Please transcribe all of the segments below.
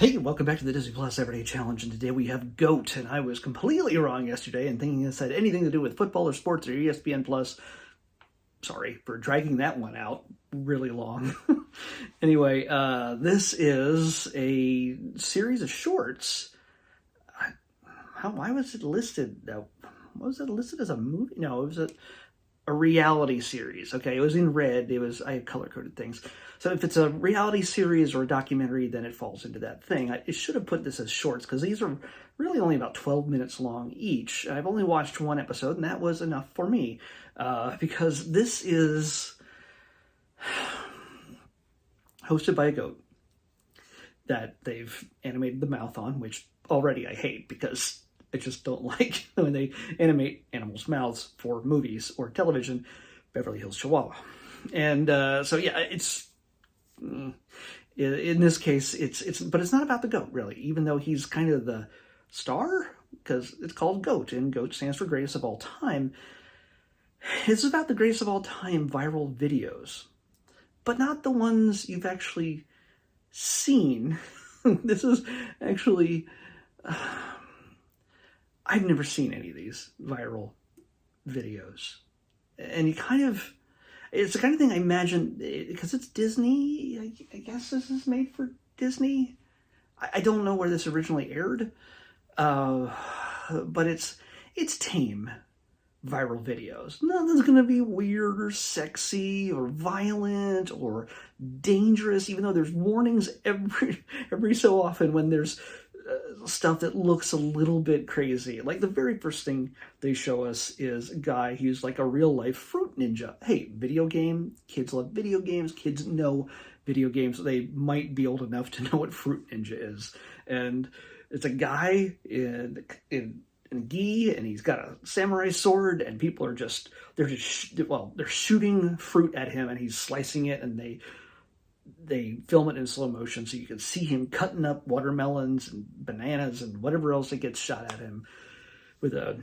Hey, welcome back to the Disney Plus Everyday Challenge, and today we have G.O.A.T, and I was completely wrong yesterday in thinking this had anything to do with football or sports or ESPN Plus. Sorry for dragging that one out really long. Anyway, this is a series of shorts. Why was it listed? Was it listed as a movie? No, it was a reality series. Okay, it was in red. I had color-coded things. So if it's a reality series or a documentary, then it falls into that thing. It should have put this as shorts because these are really only about 12 minutes long each. I've only watched one episode, and that was enough for me because this is hosted by a goat that they've animated the mouth on, which already I hate because I just don't like when they animate animals' mouths for movies or television. Beverly Hills Chihuahua. And so yeah, it's in this case but it's not about the goat really, even though he's kind of the star because it's called G.O.A.T, and G.O.A.T stands for greatest of all time. It's about the greatest of all time viral videos, but not the ones you've actually seen. This is actually I've never seen any of these viral videos, and it's the kind of thing I imagine, because it's Disney, I guess this is made for Disney. I don't know where this originally aired, but it's tame viral videos. Nothing's going to be weird or sexy or violent or dangerous, even though there's warnings every so often when there's stuff that looks a little bit crazy. Like the very first thing they show us is a guy who's like a real life fruit ninja. Hey, video game, kids love video games, kids know video games. They might be old enough to know what fruit ninja is. And it's a guy in gi, and he's got a samurai sword, and people are they're shooting fruit at him, and he's slicing it, and they film it in slow motion so you can see him cutting up watermelons and bananas and whatever else that gets shot at him with a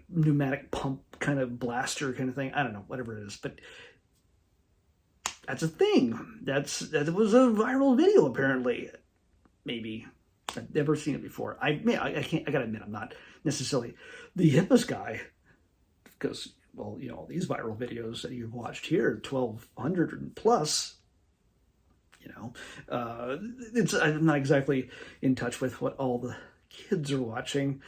pneumatic pump kind of blaster kind of thing. I don't know, whatever it is, but that's a thing. That was a viral video apparently. Maybe. I've never seen it before. I gotta admit, I'm not necessarily the hippest guy because, well, you know, these viral videos that you've watched here, 1,200 plus, you know, I'm not exactly in touch with what all the kids are watching.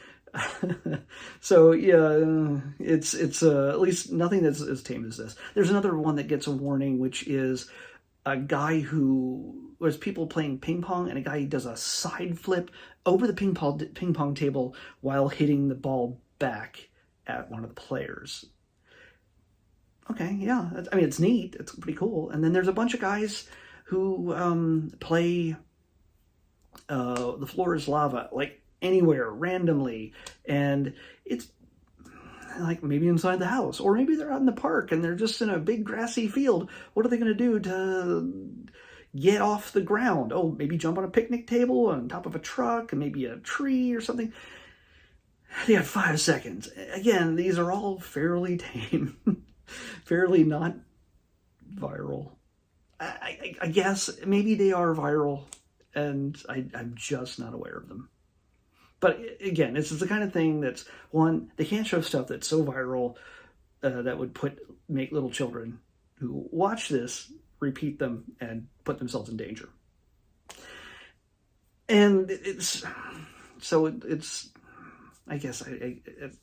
So yeah, it's at least nothing that's as tame as this. There's another one that gets a warning, which is a guy who was people playing ping pong, and a guy who does a side flip over the ping pong table while hitting the ball back at one of the players. Okay, yeah, I mean, it's neat. It's pretty cool. And then there's a bunch of guys who play The Floor is Lava, like anywhere, randomly. And it's like maybe inside the house, or maybe they're out in the park and they're just in a big grassy field. What are they going to do to get off the ground? Oh, maybe jump on a picnic table on top of a truck and maybe a tree or something. They have 5 seconds. Again, these are all fairly tame. Fairly not viral. I guess maybe they are viral and I'm just not aware of them. But again, this is the kind of thing that's, one, they can't show stuff that's so viral that would make little children who watch this repeat them and put themselves in danger. And it's I guess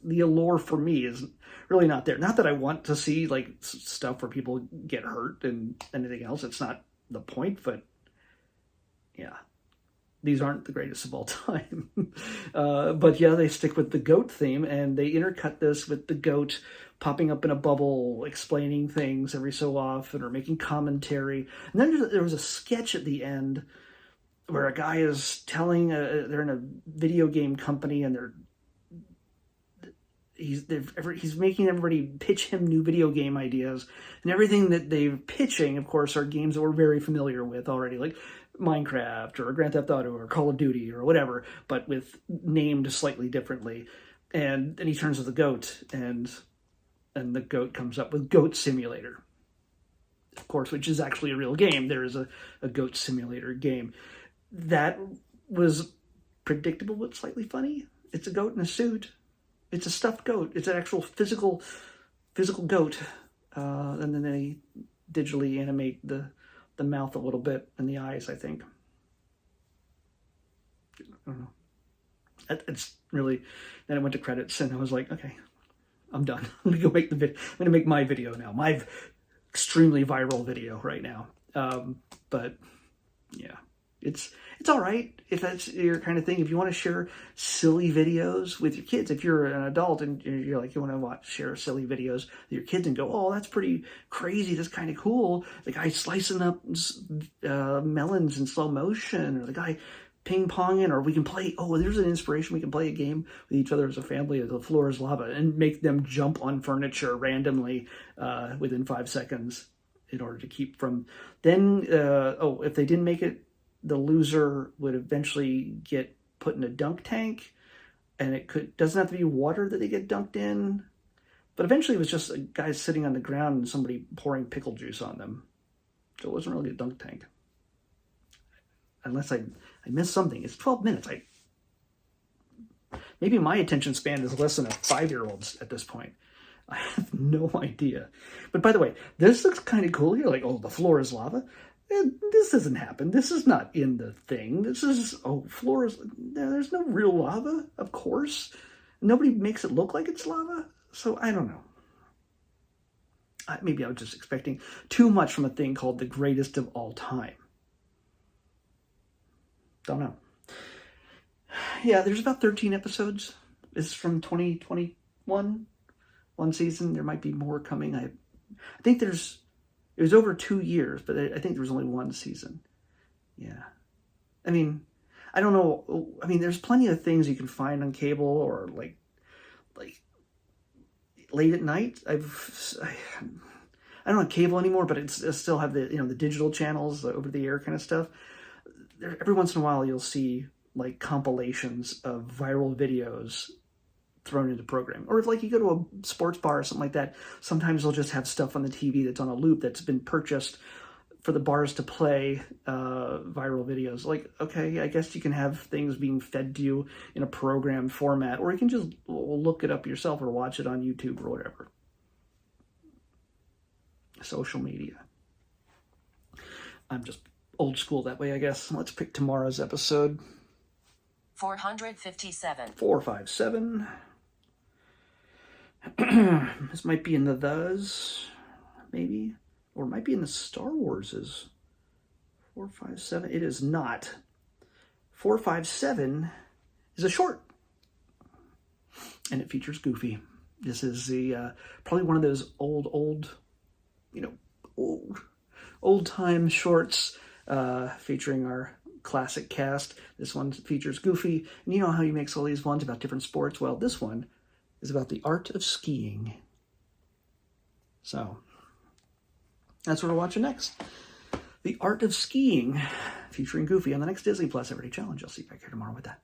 the allure for me is really not there. Not that I want to see like stuff where people get hurt and anything else. It's not the point, but yeah, these aren't the greatest of all time. But yeah, they stick with the G.O.A.T theme, and they intercut this with the G.O.A.T popping up in a bubble, explaining things every so often or making commentary. And then there was a sketch at the end where a guy is telling, they're in a video game company, and he's making everybody pitch him new video game ideas, and everything that they're pitching, of course, are games that we're very familiar with already, like Minecraft or Grand Theft Auto or Call of Duty or whatever, but with named slightly differently. And then he turns to the G.O.A.T, and the G.O.A.T comes up with G.O.A.T Simulator, of course, which is actually a real game. There is a G.O.A.T Simulator game. that was predictable but slightly funny. It's a goat in a suit. It's a stuffed goat. It's an actual physical goat. And then they digitally animate the mouth a little bit and the eyes, I think. I don't know. It's really, then I went to credits and I was like, okay, I'm done. I'm gonna go make the video. I'm gonna make my video now. My extremely viral video right now. But yeah, it's all right if that's your kind of thing. If you want to share silly videos with your kids, if you're an adult and you're like, you want to share silly videos with your kids and go, oh, that's pretty crazy. That's kind of cool. The guy slicing up melons in slow motion, or the guy ping-ponging, or we can play, oh, there's an inspiration. We can play a game with each other as a family. The floor is lava, and make them jump on furniture randomly within 5 seconds in order to keep from, then, if they didn't make it, the loser would eventually get put in a dunk tank, and it doesn't have to be water that they get dunked in, but eventually it was just a guy sitting on the ground and somebody pouring pickle juice on them. So it wasn't really a dunk tank. Unless I missed something. It's 12 minutes. Maybe my attention span is less than a 5-year-old's at this point. I have no idea. But by the way, this looks kind of cool. You're like, oh, the floor is lava. This doesn't happen. This is not in the thing. This is, floor is, there's no real lava, of course. Nobody makes it look like it's lava. So I don't know. Maybe I was just expecting too much from a thing called the greatest of all time. Don't know. Yeah, there's about 13 episodes. This is from 2021. One season. There might be more coming. I think it was over 2 years, but I think there was only one season. Yeah. I mean, I don't know. I mean, there's plenty of things you can find on cable or like late at night. I don't have cable anymore, but I still have the digital channels, the over the air kind of stuff. Every once in a while you'll see like compilations of viral videos thrown into programming. Or if like you go to a sports bar or something like that, sometimes they'll just have stuff on the TV that's on a loop that's been purchased for the bars to play viral videos. Like, okay, I guess you can have things being fed to you in a program format, or you can just look it up yourself or watch it on YouTube or whatever. Social media. I'm just old school that way, I guess. Let's pick tomorrow's episode. 457. 457. This might be in the Thes, maybe. Or it might be in the Star Wars's. 457. It is not. 457 is a short. And it features Goofy. This is the probably one of those old time shorts featuring our classic cast. This one features Goofy. And you know how he makes all these ones about different sports? Well, this one is about the art of skiing. So, that's what we're watching next. The Art of Skiing, featuring Goofy on the next Disney Plus Everyday Challenge. I'll see you back here tomorrow with that.